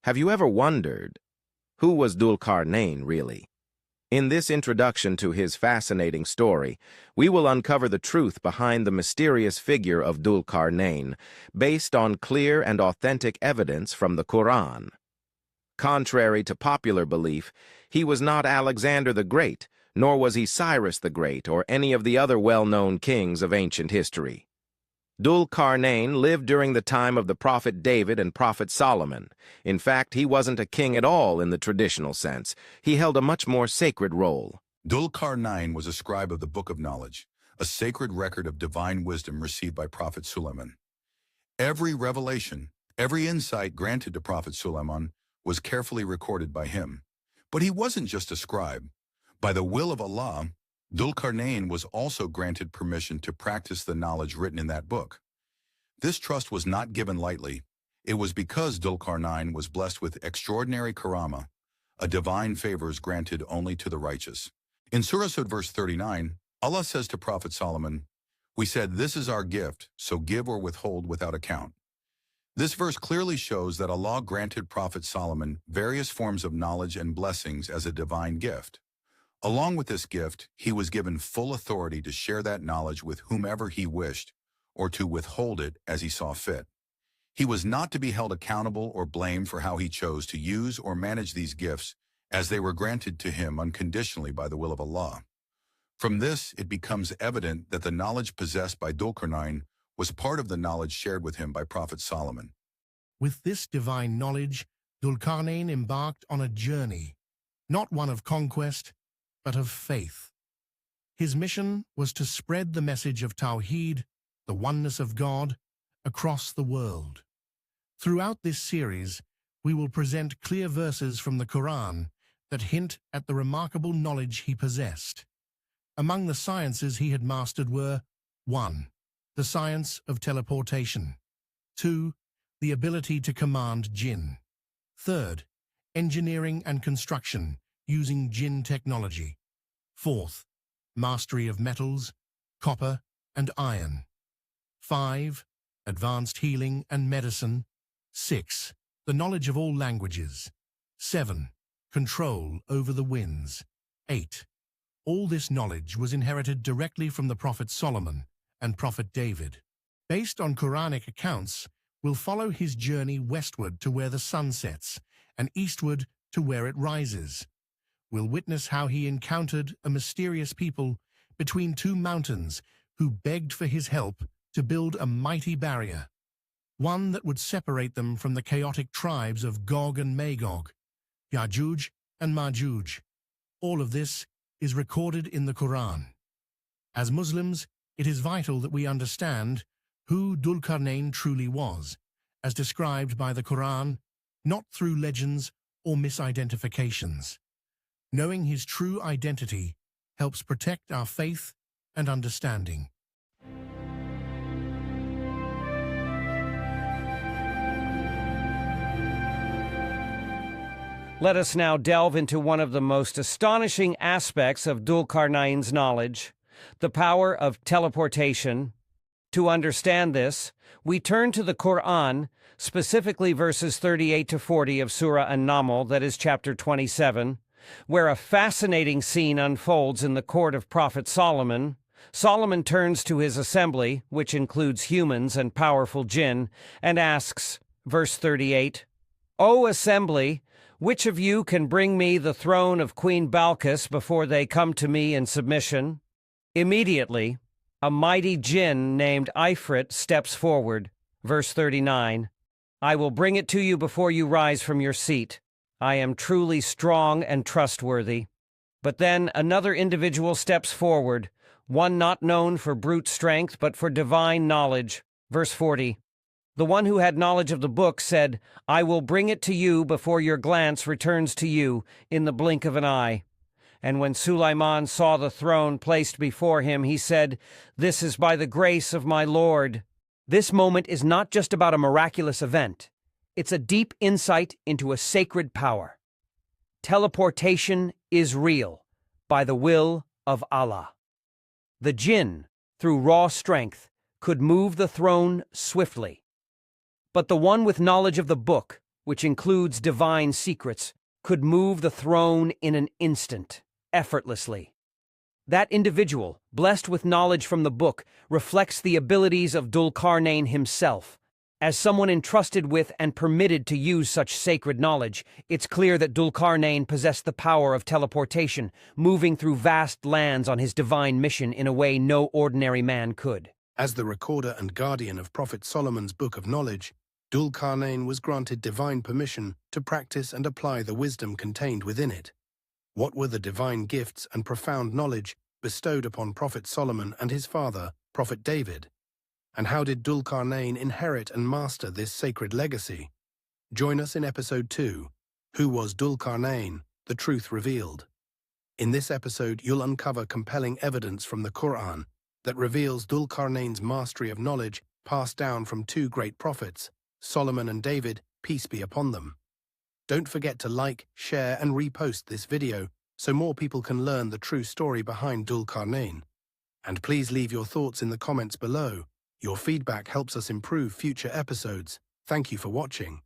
Have you ever wondered, who was DhulQarnain really? In this introduction to his fascinating story, we will uncover the truth behind the mysterious figure of DhulQarnain, based on clear and authentic evidence from the Qur'an. Contrary to popular belief, he was not Alexander the Great, nor was he Cyrus the Great or any of the other well-known kings of ancient history. DhulQarnain lived during the time of the prophet David and prophet Solomon. In fact, he wasn't a king at all in the traditional sense. He held a much more sacred role. DhulQarnain was a scribe of the Book of Knowledge, a sacred record of divine wisdom received by Prophet Suleiman. Every revelation, every insight granted to Prophet Suleiman was carefully recorded by him. But he wasn't just a scribe. By the will of Allah, DhulQarnain was also granted permission to practice the knowledge written in that book. This trust was not given lightly. It was because DhulQarnain was blessed with extraordinary karama, a divine favors granted only to the righteous. In Surah verse 39, Allah says to Prophet Solomon, "We said this is our gift, so give or withhold without account." This verse clearly shows that Allah granted Prophet Solomon various forms of knowledge and blessings as a divine gift. Along with this gift, he was given full authority to share that knowledge with whomever he wished, or to withhold it as he saw fit. He was not to be held accountable or blamed for how he chose to use or manage these gifts, as they were granted to him unconditionally by the will of Allah. From this, it becomes evident that the knowledge possessed by DhulQarnain was part of the knowledge shared with him by Prophet Solomon. With this divine knowledge, DhulQarnain embarked on a journey, not one of conquest, but of faith. His mission was to spread the message of Tawheed, the oneness of God, across the world. Throughout this series, we will present clear verses from the Qur'an that hint at the remarkable knowledge he possessed. Among the sciences he had mastered were 1. The science of teleportation. 2. The ability to command jinn. 3. Engineering and construction using jinn technology. 4th, mastery of metals, copper and iron. 5. Advanced healing and medicine. 6. The knowledge of all languages. 7. Control over the winds. 8. All this knowledge was inherited directly from the Prophet Solomon and Prophet David. Based on Quranic accounts, we'll follow his journey westward to where the sun sets and eastward to where it rises. We'll witness how he encountered a mysterious people between two mountains who begged for his help to build a mighty barrier, one that would separate them from the chaotic tribes of Gog and Magog, Yakjuj and Ma'juj. All of this is recorded in the Qur'an. As Muslims, it is vital that we understand who DhulQarnain truly was, as described by the Qur'an, not through legends or misidentifications. Knowing his true identity helps protect our faith and understanding. Let us now delve into one of the most astonishing aspects of DhulQarnain's knowledge, the power of teleportation. To understand this, we turn to the Qur'an, specifically verses 38 to 40 of Surah An-Naml, that is chapter 27, where a fascinating scene unfolds in the court of Prophet Solomon. Solomon turns to his assembly, which includes humans and powerful jinn, and asks, verse 38, "O assembly, which of you can bring me the throne of Queen Balkis before they come to me in submission?" Immediately, a mighty jinn named Ifrit steps forward. Verse 39, "I will bring it to you before you rise from your seat. I am truly strong and trustworthy." But then another individual steps forward, one not known for brute strength but for divine knowledge. Verse 40, "The one who had knowledge of the book said, I will bring it to you before your glance returns to you in the blink of an eye. And when Suleiman saw the throne placed before him, he said, This is by the grace of my Lord." This moment is not just about a miraculous event. It's a deep insight into a sacred power. Teleportation is real, by the will of Allah. The jinn, through raw strength, could move the throne swiftly. But the one with knowledge of the book which includes divine secrets, could move the throne in an instant, effortlessly. That individual, blessed with knowledge from the book, reflects the abilities of DhulQarnain himself. As someone entrusted with and permitted to use such sacred knowledge, it's clear that DhulQarnain possessed the power of teleportation, moving through vast lands on his divine mission in a way no ordinary man could. As the recorder and guardian of Prophet Solomon's Book of Knowledge, DhulQarnain was granted divine permission to practice and apply the wisdom contained within it. What were the divine gifts and profound knowledge bestowed upon Prophet Solomon and his father, Prophet David? And how did DhulQarnain inherit and master this sacred legacy? Join us in Episode 2, Who Was DhulQarnain? The Truth Revealed. In this episode, you'll uncover compelling evidence from the Qur'an that reveals DhulQarnain's mastery of knowledge passed down from two great prophets, Solomon and David, peace be upon them. Don't forget to like, share, and repost this video so more people can learn the true story behind DhulQarnain. And please leave your thoughts in the comments below. Your feedback helps us improve future episodes. Thank you for watching.